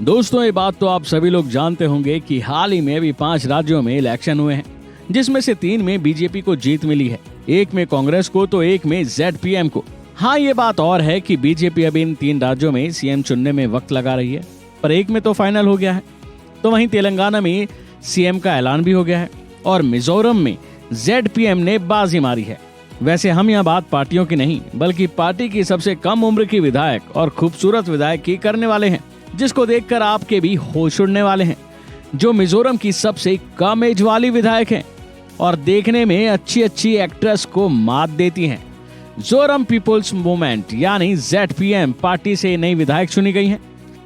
दोस्तों, ये बात तो आप सभी लोग जानते होंगे कि हाल ही में अभी 5 राज्यों में इलेक्शन हुए हैं, जिसमें से 3 में बीजेपी को जीत मिली है, एक में कांग्रेस को तो एक में ZPM को। हाँ, ये बात और है कि बीजेपी अभी इन 3 राज्यों में सीएम चुनने में वक्त लगा रही है, पर एक में तो फाइनल हो गया है। तो वहीं तेलंगाना में सीएम का ऐलान भी हो गया है और मिजोरम में ZPM ने बाजी मारी है। वैसे हम यहाँ बात पार्टियों की नहीं, बल्कि पार्टी की सबसे कम उम्र की विधायक और खूबसूरत विधायक की करने वाले हैं, जिसको देखकर आपके भी होश उड़ने वाले हैं, जो मिजोरम की सबसे कम एज वाली विधायक हैं और देखने में अच्छी अच्छी एक्ट्रेस को मात देती हैं। जोरम पीपुल्स मूवमेंट यानी ZPM पार्टी से नई विधायक चुनी गई हैं।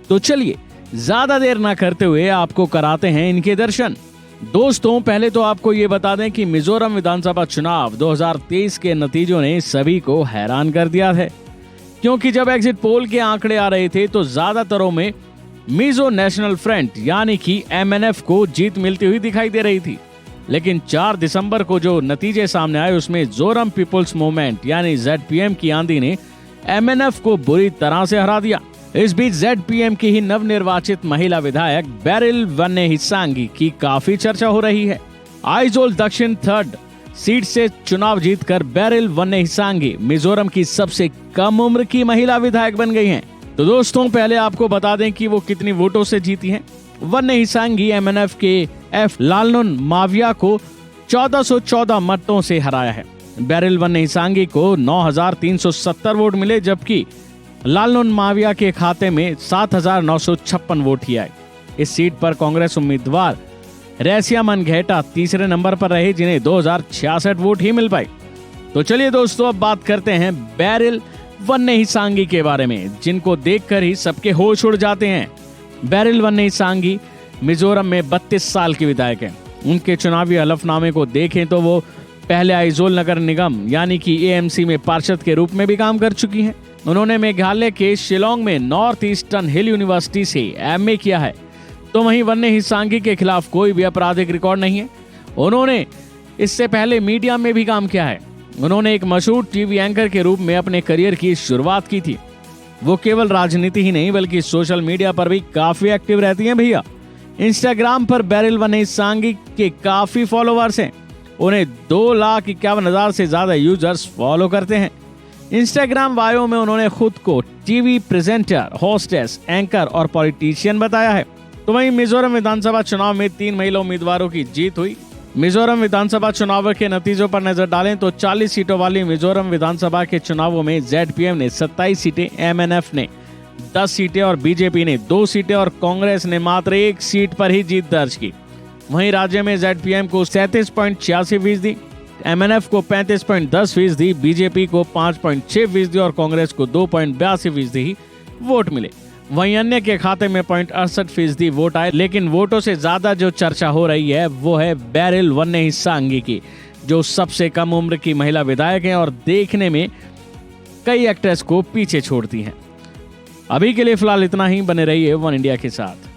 तो चलिए ज्यादा देर ना करते हुए आपको कराते हैं इनके दर्शन। दोस्तों, पहले तो आपको ये बता दें कि मिजोरम विधानसभा चुनाव 2023 के नतीजों ने सभी को हैरान कर दिया है, क्योंकि जब एग्जिट पोल के आंकड़े आ रहे थे तो ज्यादातरों में मिजो नेशनल फ्रंट यानी कि MNF को जीत मिलती हुई दिखाई दे रही थी। लेकिन 4 दिसंबर को जो नतीजे सामने आए उसमें जोरम पीपुल्स मूवमेंट यानी ZPM की आंधी ने MNF को बुरी तरह से हरा दिया। इस बीच ZPM की ही नवनिर्वाचित महिला विधायक बेरिल वन्नेहिसांगी की काफी चर्चा हो रही है। आइजोल दक्षिण 3rd सीट से चुनाव जीतकर बेरिल वन्नेहिसांगी मिजोरम की सबसे कम उम्र की महिला विधायक बन गई हैं। तो दोस्तों, पहले आपको बता दें कि वो कितनी वोटों से जीती हैं। वन्नेहिसांगी MNF के F लालनुन माविया को 1414 मतों से हराया है। बेरिल वन्नेहिसांगी को 9370 वोट मिले, जबकि लालनुन माविया के खाते में 7956 वोट ही आए। इस सीट पर कांग्रेस उम्मीदवार रेसिया मनघेटा तीसरे नंबर पर रहे, जिन्हें 2066 वोट ही मिल पाए। तो चलिए दोस्तों, अब बात करते हैं बेरिल वन्नेहिसांगी के बारे में, जिनको देखकर ही सबके होश उड़ जाते हैं। बेरिल वन्नेहिसांगी मिजोरम में 32 साल की विधायक हैं। उनके चुनावी हलफनामे को देखें तो वो पहले आइजोल नगर निगम यानी कि AMC में पार्षद के रूप में भी काम कर चुकी हैं। उन्होंने मेघालय के शिलोंग में नॉर्थ ईस्टर्न हिल यूनिवर्सिटी से MA किया है। तो वहीं वन्नेहिसांगी के खिलाफ कोई भी आपराधिक रिकॉर्ड नहीं है। उन्होंने इससे पहले मीडिया में भी काम किया है। उन्होंने एक मशहूर टीवी एंकर के रूप में अपने करियर की शुरुआत की थी। वो केवल राजनीति ही नहीं बल्कि सोशल मीडिया पर भी काफी एक्टिव रहती हैं भैया। इंस्टाग्राम पर बेरिल वन्नेहिसांगी के काफी फॉलोअर्स हैं। उन्हें 2,51,000 से ज्यादा यूजर्स फॉलो करते हैं। इंस्टाग्राम बायो में उन्होंने खुद को टीवी प्रेजेंटर, होस्टेस, एंकर और पॉलिटिशियन बताया है। तो वहीं मिजोरम विधानसभा चुनाव में 3 महिला उम्मीदवारों की जीत हुई। मिजोरम विधानसभा चुनाव के नतीजों पर नजर डालें तो 40 सीटों वाली मिजोरम विधानसभा के चुनावों में ZPM ने 27 सीटें, MNF ने 10 सीटें और बीजेपी ने 2 सीटें और कांग्रेस ने मात्र 1 सीट पर ही जीत दर्ज की। वहीं राज्य में ZPM को 37.86%, MNF को 35.10%, बीजेपी को 5.6% और कांग्रेस को 2.82% ही वोट मिले। वहीं अन्य के खाते में 0.68% वोट आए। लेकिन वोटों से ज्यादा जो चर्चा हो रही है वो है बेरिल वन्नेहिसांगी की, जो सबसे कम उम्र की महिला विधायक हैं और देखने में कई एक्ट्रेस को पीछे छोड़ती हैं। अभी के लिए फिलहाल इतना ही। बने रहिए वन इंडिया के साथ।